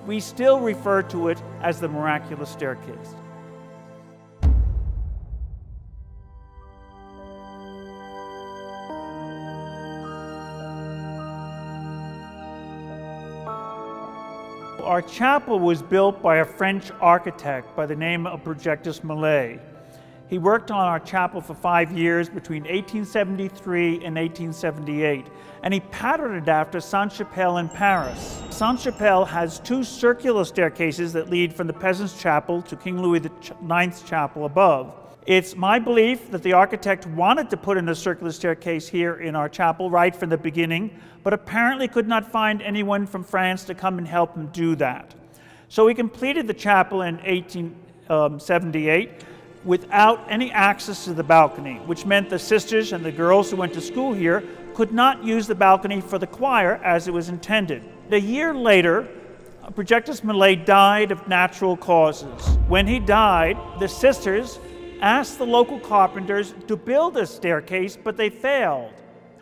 we still refer to it as the miraculous staircase. Our chapel was built by a French architect by the name of Richard Lindsley. He worked on our chapel for 5 years between 1873 and 1878, and he patterned it after Sainte-Chapelle in Paris. Sainte-Chapelle has 2 circular staircases that lead from the Peasants' Chapel to King Louis IX's chapel above. It's my belief that the architect wanted to put in a circular staircase here in our chapel right from the beginning, but apparently could not find anyone from France to come and help him do that. So he completed the chapel in 1878 without any access to the balcony, which meant the sisters and the girls who went to school here could not use the balcony for the choir as it was intended. A year later, Projectus Millet died of natural causes. When he died, the sisters asked the local carpenters to build a staircase, but they failed.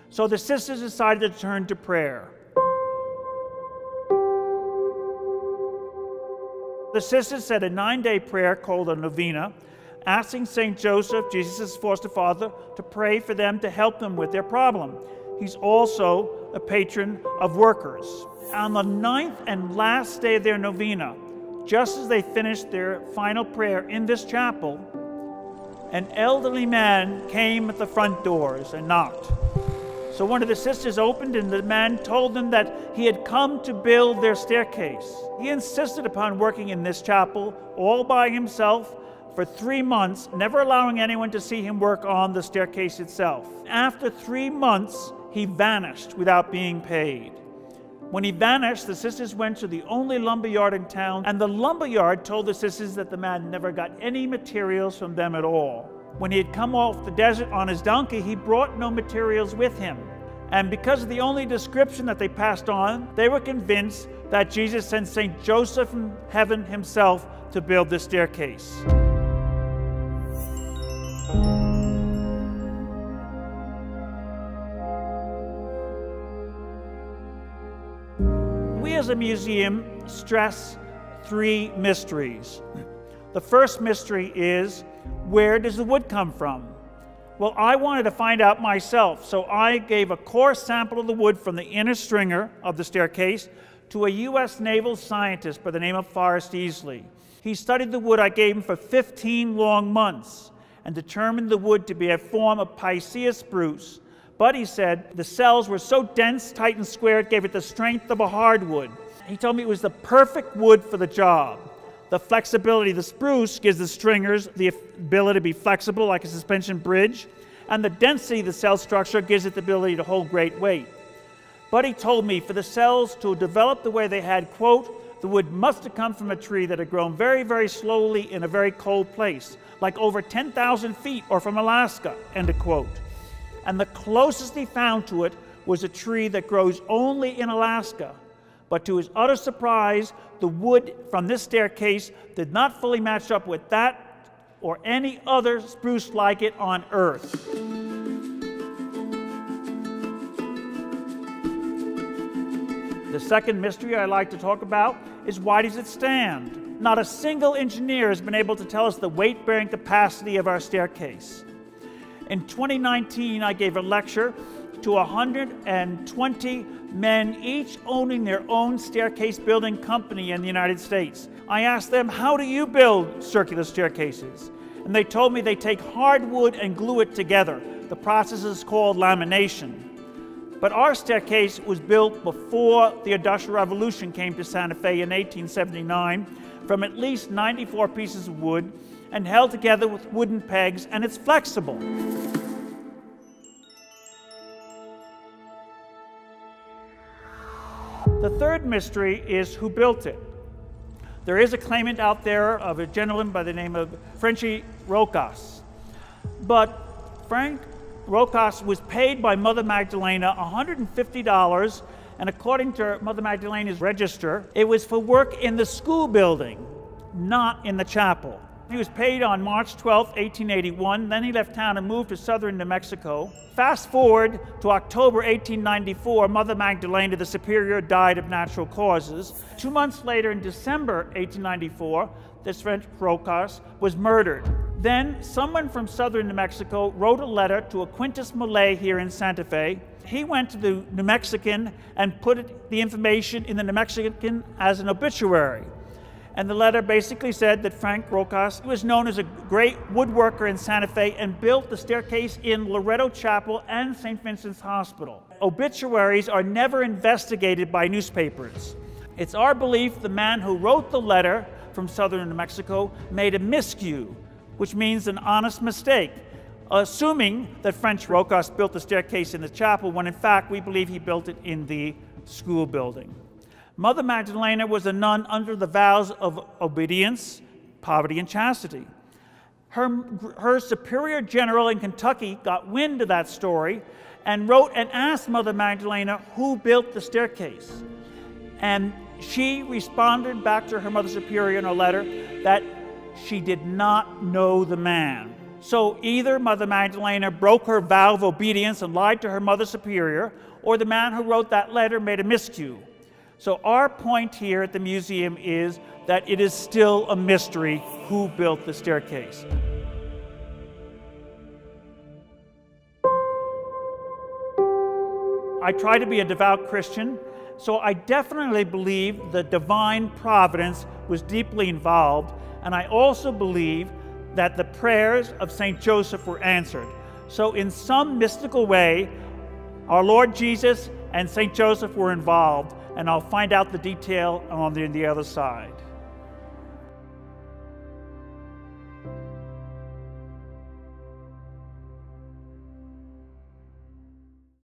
So the sisters decided to turn to prayer. The sisters said a 9-day prayer called a novena, asking St. Joseph, Jesus' foster father, to pray for them to help them with their problem. He's also a patron of workers. On the 9th and last day of their novena, just as they finished their final prayer in this chapel, an elderly man came at the front doors and knocked. So one of the sisters opened, and the man told them that he had come to build their staircase. He insisted upon working in this chapel all by himself for 3 months, never allowing anyone to see him work on the staircase itself. After 3 months, he vanished without being paid. When he vanished, the sisters went to the only lumberyard in town, and the lumberyard told the sisters that the man never got any materials from them at all. When he had come off the desert on his donkey, he brought no materials with him. And because of the only description that they passed on, they were convinced that Jesus sent St. Joseph from heaven himself to build the staircase. We as a museum stress 3 mysteries. The first mystery is, where does the wood come from? Well, I wanted to find out myself, so I gave a coarse sample of the wood from the inner stringer of the staircase to a U.S. naval scientist by the name of Forrest Easley. He studied the wood I gave him for 15 long months and determined the wood to be a form of Picea spruce. But he said the cells were so dense, tight, and square, it gave it the strength of a hardwood. He told me it was the perfect wood for the job. The flexibility of the spruce gives the stringers the ability to be flexible like a suspension bridge, and the density of the cell structure gives it the ability to hold great weight. But he told me for the cells to develop the way they had, quote, the wood must have come from a tree that had grown very, very slowly in a very cold place, like over 10,000 feet or from Alaska, end of quote. And the closest he found to it was a tree that grows only in Alaska. But to his utter surprise, the wood from this staircase did not fully match up with that or any other spruce like it on Earth. The second mystery I like to talk about is, why does it stand? Not a single engineer has been able to tell us the weight-bearing capacity of our staircase. In 2019, I gave a lecture to 120 men, each owning their own staircase building company in the United States. I asked them, how do you build circular staircases? And they told me they take hardwood and glue it together. The process is called lamination. But our staircase was built before the Industrial Revolution came to Santa Fe in 1879 from at least 94 pieces of wood and held together with wooden pegs, and it's flexible. The third mystery is, who built it? There is a claimant out there of a gentleman by the name of Frenchy Rocas. But Frank Rocas was paid by Mother Magdalena $150, and according to Mother Magdalena's register, it was for work in the school building, not in the chapel. He was paid on March 12, 1881. Then he left town and moved to southern New Mexico. Fast forward to October 1894, Mother Magdalena the Superior died of natural causes. 2 months later, in December 1894, this French Rocas was murdered. Then someone from southern New Mexico wrote a letter to a Quintus Malay here in Santa Fe. He went to the New Mexican and put the information in the New Mexican as an obituary. And the letter basically said that Frank Rocas was known as a great woodworker in Santa Fe and built the staircase in Loretto Chapel and St. Vincent's Hospital. Obituaries are never investigated by newspapers. It's our belief the man who wrote the letter from southern New Mexico made a miscue, which means an honest mistake, assuming that French Rocas built the staircase in the chapel when in fact we believe he built it in the school building. Mother Magdalena was a nun under the vows of obedience, poverty, and chastity. Her superior general in Kentucky got wind of that story and wrote and asked Mother Magdalena who built the staircase. And she responded back to her Mother Superior in a letter that she did not know the man. So either Mother Magdalena broke her vow of obedience and lied to her Mother Superior, or the man who wrote that letter made a miscue. So our point here at the museum is that it is still a mystery who built the staircase. I try to be a devout Christian, so I definitely believe the Divine Providence was deeply involved, and I also believe that the prayers of St. Joseph were answered. So in some mystical way, our Lord Jesus and St. Joseph were involved, and I'll find out the detail on the other side.